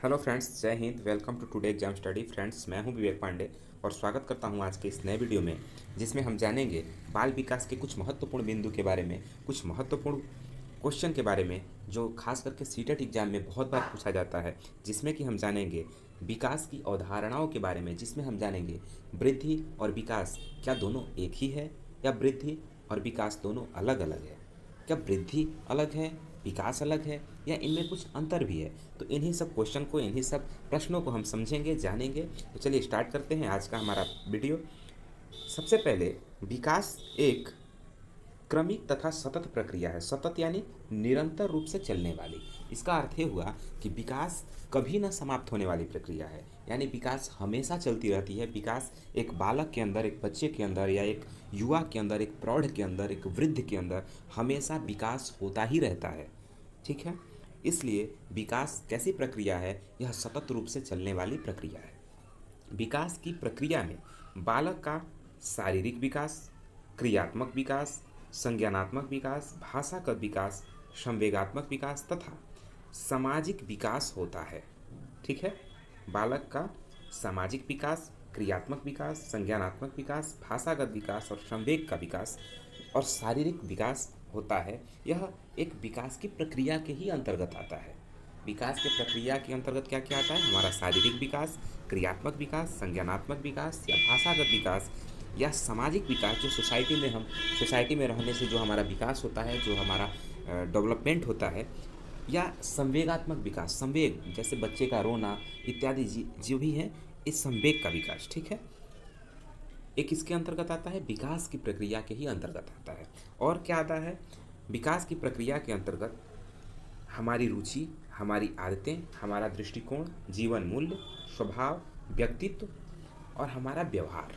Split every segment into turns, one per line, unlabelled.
Hello friends, Jai Hind. Welcome to today exam study. Friends, मैं हूं विवेक पांडे और स्वागत करता हूं आज के इस नए वीडियो में, जिसमें हम जानेंगे बाल विकास के कुछ महत्वपूर्ण बिंदु के बारे में, कुछ महत्वपूर्ण क्वेश्चन के बारे में जो खास करके सीटेट एग्जाम में बहुत बार पूछा जाता है, जिसमें कि हम जानेंगे विकास की अवधारणाओं के बारे में, जिसमें हम जानेंगे वृद्धि और विकास क्या दोनों एक ही है या वृद्धि और विकास दोनों अलग अलग है। क्या वृद्धि अलग है, विकास अलग है, या इनमें कुछ अंतर भी है। तो इन्हीं सब क्वेश्चन को, इन्हीं सब प्रश्नों को हम समझेंगे, जानेंगे। तो चलिए स्टार्ट करते हैं आज का हमारा वीडियो। सबसे पहले, विकास एक क्रमिक तथा सतत प्रक्रिया है। सतत यानी निरंतर रूप से चलने वाली। इसका अर्थ ये हुआ कि विकास कभी न समाप्त होने वाली प्रक्रिया है, यानी विकास हमेशा चलती रहती है। विकास एक बालक के अंदर, एक बच्चे के अंदर, या एक युवा के अंदर, एक प्रौढ़ के अंदर, एक वृद्ध के अंदर हमेशा विकास होता ही रहता है। ठीक है, इसलिए विकास कैसी प्रक्रिया है? यह सतत रूप से चलने वाली प्रक्रिया है। विकास की प्रक्रिया में बालक का शारीरिक विकास, क्रियात्मक विकास, संज्ञानात्मक विकास, भाषागत विकास, संवेगात्मक विकास तथा सामाजिक विकास होता है। ठीक है, बालक का सामाजिक विकास, क्रियात्मक विकास, संज्ञानात्मक विकास, भाषागत विकास और संवेग का विकास और शारीरिक विकास होता है। यह एक विकास की प्रक्रिया के ही अंतर्गत आता है। विकास के प्रक्रिया के अंतर्गत क्या क्या आता है? हमारा शारीरिक विकास, क्रियात्मक विकास, संज्ञानात्मक विकास या भाषागत विकास या सामाजिक विकास, जो सोसाइटी में रहने से जो हमारा विकास होता है, जो हमारा डेवलपमेंट होता है, या संवेगात्मक विकास, संवेग जैसे बच्चे का रोना इत्यादि जो भी है, इस संवेग का विकास। ठीक है, एक इसके अंतर्गत आता है, विकास की प्रक्रिया के ही अंतर्गत आता है। और क्या आता है? विकास की प्रक्रिया के अंतर्गत हमारी रुचि, हमारी आदतें, हमारा दृष्टिकोण, जीवन मूल्य, स्वभाव, व्यक्तित्व और हमारा व्यवहार,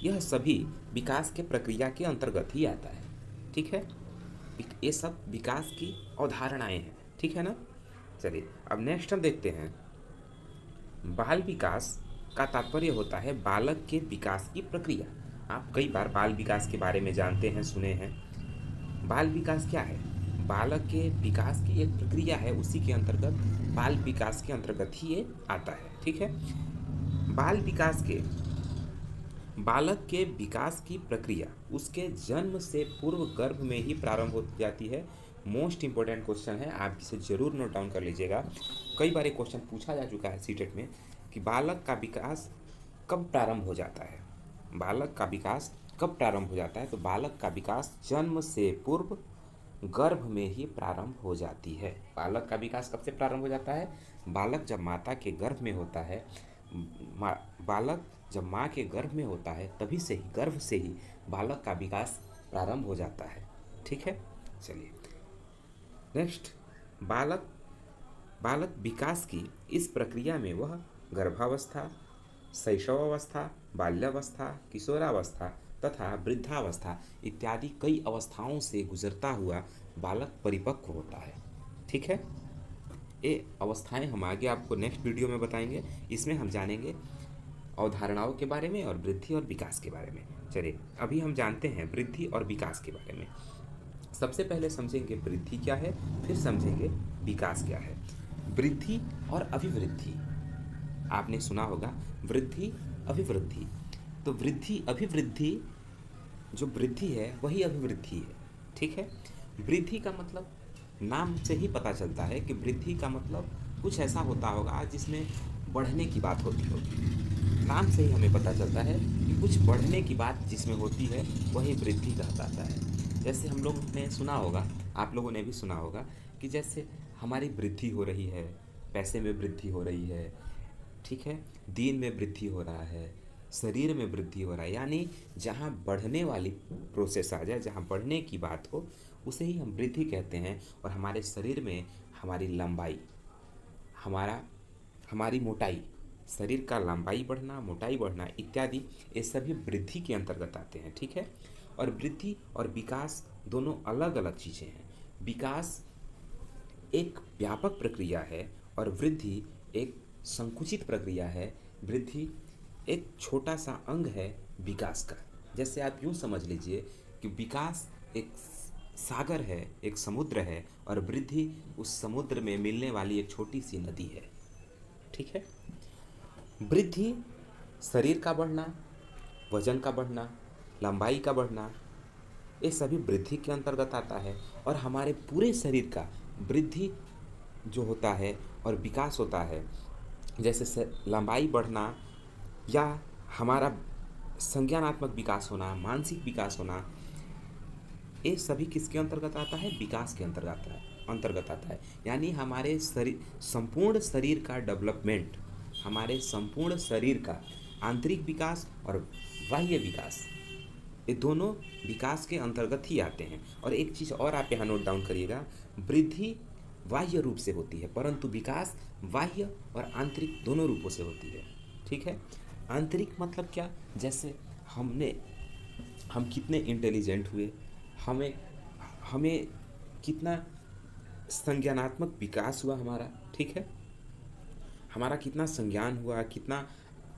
यह सभी विकास के प्रक्रिया के अंतर्गत ही आता है। ठीक है, ये सब विकास की अवधारणाएं हैं। ठीक है ना। चलिए अब नेक्स्ट हम देखते हैं, बाल विकास का तात्पर्य होता है बालक के विकास की प्रक्रिया। आप कई बार बाल विकास के बारे में जानते हैं, सुने हैं। बाल विकास क्या है? बालक के विकास की एक प्रक्रिया है, उसी के अंतर्गत, बाल विकास के अंतर्गत ही ये आता है। ठीक है, बाल विकास के बालक के विकास की प्रक्रिया उसके जन्म से पूर्व गर्भ में ही प्रारंभ हो जाती है। मोस्ट इंपॉर्टेंट क्वेश्चन है, आप इसे जरूर नोट डाउन कर लीजिएगा। कई बार ये क्वेश्चन पूछा जा चुका है सीटेट में कि बालक का विकास कब प्रारंभ हो जाता है। बालक का विकास कब प्रारंभ हो जाता है? तो बालक का विकास जन्म से पूर्व गर्भ में ही प्रारंभ हो जाती है। बालक का विकास कब से प्रारंभ हो जाता है? बालक जब माता के गर्भ में होता है, बालक जब माँ के गर्भ में होता है, तभी से ही, गर्भ से ही बालक का विकास प्रारंभ हो जाता है। ठीक है, चलिए नेक्स्ट, बालक बालक विकास की इस प्रक्रिया में वह गर्भावस्था, शैशवावस्था, बाल्यावस्था, किशोरावस्था तथा वृद्धावस्था इत्यादि कई अवस्थाओं से गुजरता हुआ बालक परिपक्व होता है। ठीक है, ये अवस्थाएं हम आगे आपको नेक्स्ट वीडियो में बताएंगे। इसमें हम जानेंगे अवधारणाओं के बारे में और वृद्धि और विकास के बारे में। चलिए अभी हम जानते हैं वृद्धि और विकास के बारे में। सबसे पहले समझेंगे वृद्धि क्या है, फिर समझेंगे विकास क्या है। वृद्धि और अभिवृद्धि, आपने सुना होगा, वृद्धि अभिवृद्धि। तो वृद्धि अभिवृद्धि, जो वृद्धि है वही अभिवृद्धि है। ठीक है, वृद्धि का मतलब नाम से ही पता चलता है कि वृद्धि का मतलब कुछ ऐसा होता होगा जिसमें बढ़ने की बात होती होगी। नाम से ही हमें पता चलता है कि कुछ बढ़ने की बात जिसमें होती है वही वृद्धि कहलाता है। जैसे हम लोग ने सुना होगा, आप लोगों ने भी सुना होगा कि जैसे हमारी वृद्धि हो रही है, पैसे में वृद्धि हो रही है, ठीक है, दिन में वृद्धि हो रहा है, शरीर में वृद्धि हो रहा है, यानी जहाँ बढ़ने वाली प्रोसेस आ जाए, जहाँ बढ़ने की बात हो, उसे ही हम वृद्धि कहते हैं। और हमारे शरीर में हमारी लंबाई, हमारा हमारी मोटाई, शरीर का लंबाई बढ़ना, मोटाई बढ़ना इत्यादि, ये सभी वृद्धि के अंतर्गत आते हैं। ठीक है, और वृद्धि और विकास दोनों अलग अलग चीज़ें हैं। विकास एक व्यापक प्रक्रिया है और वृद्धि एक संकुचित प्रक्रिया है। वृद्धि एक छोटा सा अंग है विकास का। जैसे आप यूँ समझ लीजिए कि विकास एक सागर है, एक समुद्र है, और वृद्धि उस समुद्र में मिलने वाली एक छोटी सी नदी है। ठीक है। वृद्धि शरीर का बढ़ना, वजन का बढ़ना, लंबाई का बढ़ना, ये सभी वृद्धि के अंतर्गत आता है। और हमारे पूरे शरीर का वृद्धि जो होता है और विकास होता है, जैसे लंबाई बढ़ना या हमारा संज्ञानात्मक विकास होना, मानसिक विकास होना, ये सभी किसके अंतर्गत आता है? विकास के अंतर्गत आता है। यानी हमारे शरीर, संपूर्ण शरीर का डेवलपमेंट, हमारे संपूर्ण शरीर का आंतरिक विकास और बाह्य विकास, ये दोनों विकास के अंतर्गत ही आते हैं। और एक चीज़ और आप यहाँ नोट डाउन करिएगा, वृद्धि बाह्य रूप से होती है, परंतु विकास बाह्य और आंतरिक दोनों रूपों से होती है। ठीक है। आंतरिक मतलब क्या? जैसे हम कितने इंटेलिजेंट हुए, हमें हमें कितना संज्ञानात्मक विकास हुआ हमारा, ठीक है, हमारा कितना संज्ञान हुआ, कितना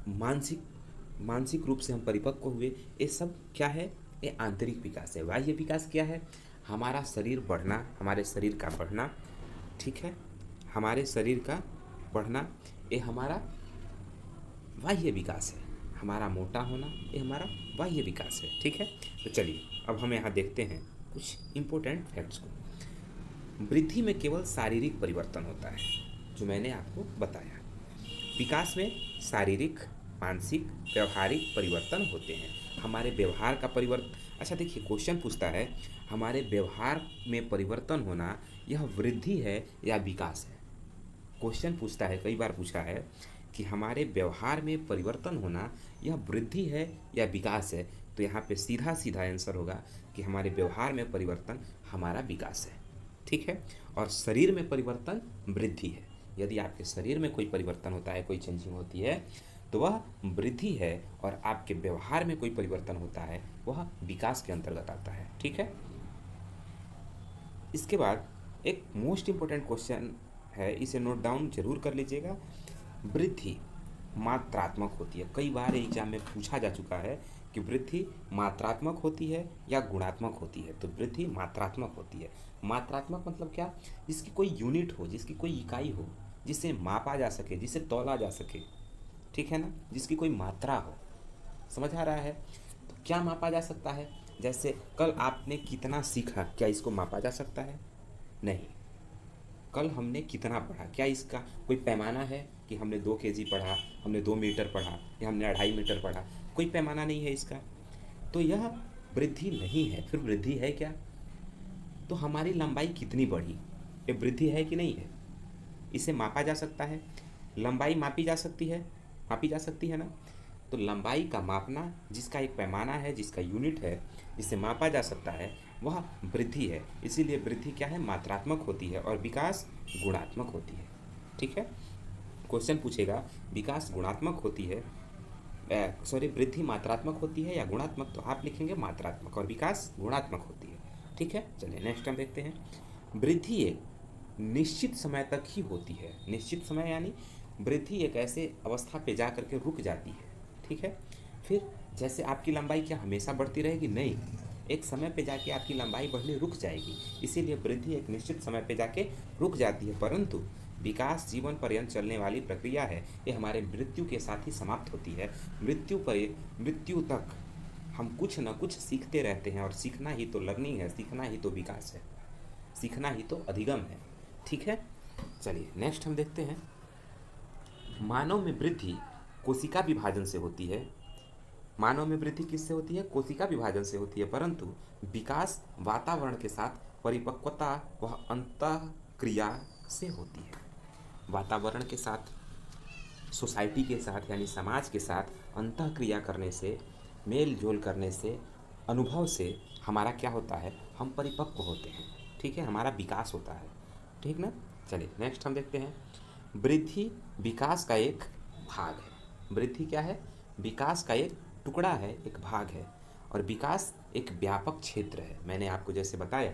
मानसिक रूप से हम परिपक्व हुए, ये सब क्या है? ये आंतरिक विकास है। बाह्य विकास क्या है? हमारा शरीर बढ़ना, हमारे शरीर का बढ़ना, ठीक है, हमारे शरीर का बढ़ना, ये हमारा बाह्य विकास है। हमारा मोटा होना, ये हमारा बाह्य विकास है। ठीक है। तो चलिए अब हम यहाँ देखते हैं कुछ इम्पोर्टेंट फैक्ट्स को। वृद्धि में केवल शारीरिक परिवर्तन होता है, जो मैंने आपको बताया। विकास में शारीरिक, मानसिक, व्यवहारिक परिवर्तन होते हैं। हमारे व्यवहार का परिवर्तन, अच्छा देखिए, क्वेश्चन पूछता है हमारे व्यवहार में परिवर्तन होना, यह वृद्धि है या विकास है? क्वेश्चन पूछता है, कई बार पूछा है कि हमारे व्यवहार में परिवर्तन होना यह वृद्धि है या विकास है? तो यहाँ पे सीधा सीधा आंसर होगा कि हमारे व्यवहार में परिवर्तन हमारा विकास है। ठीक है। और शरीर में परिवर्तन वृद्धि है। यदि आपके शरीर में कोई परिवर्तन होता है, कोई चेंजिंग होती है, तो वह वृद्धि है। और आपके व्यवहार में कोई परिवर्तन होता है, वह विकास के अंतर्गत आता है। ठीक है। इसके बाद एक मोस्ट इम्पोर्टेंट क्वेश्चन है, इसे नोट डाउन जरूर कर लीजिएगा। वृद्धि मात्रात्मक होती है। कई बार एग्जाम में पूछा जा चुका है कि वृद्धि मात्रात्मक होती है या गुणात्मक होती है। तो वृद्धि मात्रात्मक होती है। मात्रात्मक मतलब क्या? जिसकी कोई यूनिट हो, जिसकी कोई इकाई हो, जिसे मापा जा सके, जिसे तौला जा सके, ठीक है ना, जिसकी कोई मात्रा हो। समझ आ रहा है? तो क्या मापा जा सकता है? जैसे कल आपने कितना सीखा, क्या इसको मापा जा सकता है? नहीं। कल हमने कितना पढ़ा, क्या इसका कोई पैमाना है कि हमने 2 kg पढ़ा, हमने 2 मीटर पढ़ा या हमने 2.5 मीटर पढ़ा? कोई पैमाना नहीं है इसका। तो यह वृद्धि नहीं है। फिर वृद्धि है क्या? तो हमारी लंबाई कितनी बढ़ी, ये वृद्धि है कि नहीं है? इसे मापा जा सकता है। लंबाई मापी जा सकती है ना। तो लंबाई का मापना, जिसका एक पैमाना है, जिसका यूनिट है, जिसे मापा जा सकता है, वह वृद्धि है। इसीलिए वृद्धि क्या है? मात्रात्मक होती है और विकास गुणात्मक होती है। ठीक है। क्वेश्चन पूछेगा विकास गुणात्मक होती है, वृद्धि मात्रात्मक होती है या गुणात्मक, तो आप लिखेंगे मात्रात्मक, और विकास गुणात्मक होती है। ठीक है। चलिए नेक्स्ट हम देखते हैं। वृद्धि एक निश्चित समय तक ही होती है। निश्चित समय यानी वृद्धि एक ऐसे अवस्था पे जा करके रुक जाती है। ठीक है। फिर जैसे आपकी लंबाई क्या हमेशा बढ़ती रहेगी? नहीं, एक समय पे जाके आपकी लंबाई बढ़नी रुक जाएगी। इसीलिए वृद्धि एक निश्चित समय पे जाके रुक जाती है। परंतु विकास जीवन पर्यंत चलने वाली प्रक्रिया है। ये हमारे मृत्यु के साथ ही समाप्त होती है। मृत्यु तक हम कुछ न कुछ सीखते रहते हैं, और सीखना ही तो लर्निंग है, सीखना ही तो विकास है, सीखना ही तो अधिगम है। ठीक है। चलिए नेक्स्ट हम देखते हैं। मानव में वृद्धि कोशिका विभाजन से होती है। मानव में वृद्धि किससे होती है? कोशिका विभाजन से होती है। परंतु विकास वातावरण के साथ परिपक्वता व अंतःक्रिया से होती है। वातावरण के साथ, सोसाइटी के साथ यानी समाज के साथ अंतःक्रिया करने से, मेल जोल करने से, अनुभव से हमारा क्या होता है? हम परिपक्व होते हैं। ठीक है। हमारा विकास होता है। ठीक ना। चलिए नेक्स्ट हम देखते हैं। वृद्धि विकास का एक भाग है। वृद्धि क्या है? विकास का एक टुकड़ा है, एक भाग है। और विकास एक व्यापक क्षेत्र है। मैंने आपको जैसे बताया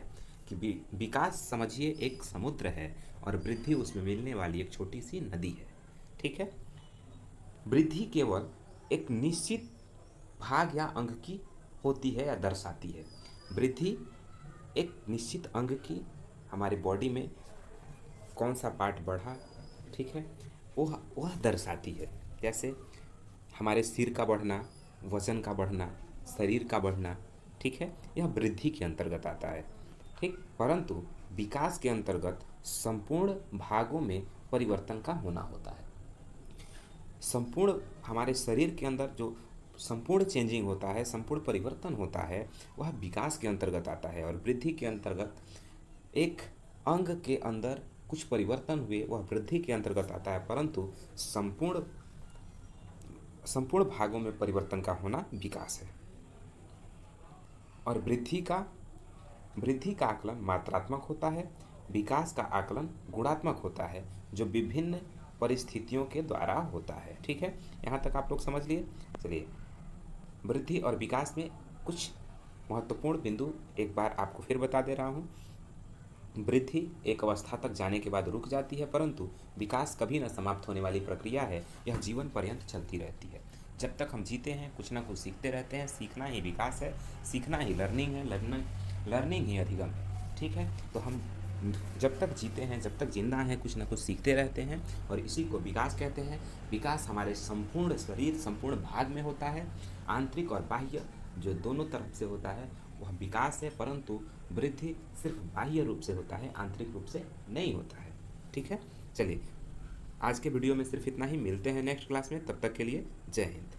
कि विकास समझिए एक समुद्र है, और वृद्धि उसमें मिलने वाली एक छोटी सी नदी है। ठीक है। वृद्धि केवल एक निश्चित भाग या अंग की होती है या दर्शाती है। वृद्धि एक निश्चित अंग की, हमारे बॉडी में कौन सा पार्ट बढ़ा, ठीक है, वह दर्शाती है। जैसे हमारे सिर का बढ़ना, वजन का बढ़ना, शरीर का बढ़ना, ठीक है, यह वृद्धि के अंतर्गत आता है। ठीक, परंतु विकास के अंतर्गत संपूर्ण भागों में परिवर्तन का होना होता है। संपूर्ण हमारे शरीर के अंदर जो संपूर्ण चेंजिंग होता है, संपूर्ण परिवर्तन होता है, वह विकास के अंतर्गत आता है। और वृद्धि के अंतर्गत एक अंग के अंदर कुछ परिवर्तन हुए, वह वृद्धि के अंतर्गत आता है, परंतु संपूर्ण संपूर्ण भागों में परिवर्तन का होना विकास है। और वृद्धि का आकलन मात्रात्मक होता है, विकास का आकलन गुणात्मक होता है, जो विभिन्न परिस्थितियों के द्वारा होता है। ठीक है, यहाँ तक आप लोग समझ लिए। चलिए, वृद्धि और विकास में कुछ महत्वपूर्ण बिंदु एक बार आपको फिर बता दे रहा हूँ। वृद्धि एक अवस्था तक जाने के बाद रुक जाती है, परंतु विकास कभी न समाप्त होने वाली प्रक्रिया है, यह जीवन पर्यंत चलती रहती है। जब तक हम जीते हैं कुछ ना कुछ सीखते रहते हैं। सीखना ही विकास है, सीखना ही लर्निंग है, लर्निंग ही अधिगम है। ठीक है, तो हम जब तक जीते हैं, जब तक जिंदा हैं, कुछ ना कुछ सीखते रहते हैं, और इसी को विकास कहते हैं। विकास हमारे संपूर्ण शरीर, संपूर्ण भाग में होता है। आंतरिक और बाह्य जो दोनों तरफ से होता है वह विकास है, परंतु वृद्धि सिर्फ बाह्य रूप से होता है, आंतरिक रूप से नहीं होता है। ठीक है, चलिए आज के वीडियो में सिर्फ इतना ही। मिलते हैं नेक्स्ट क्लास में, तब तक के लिए जय हिंद।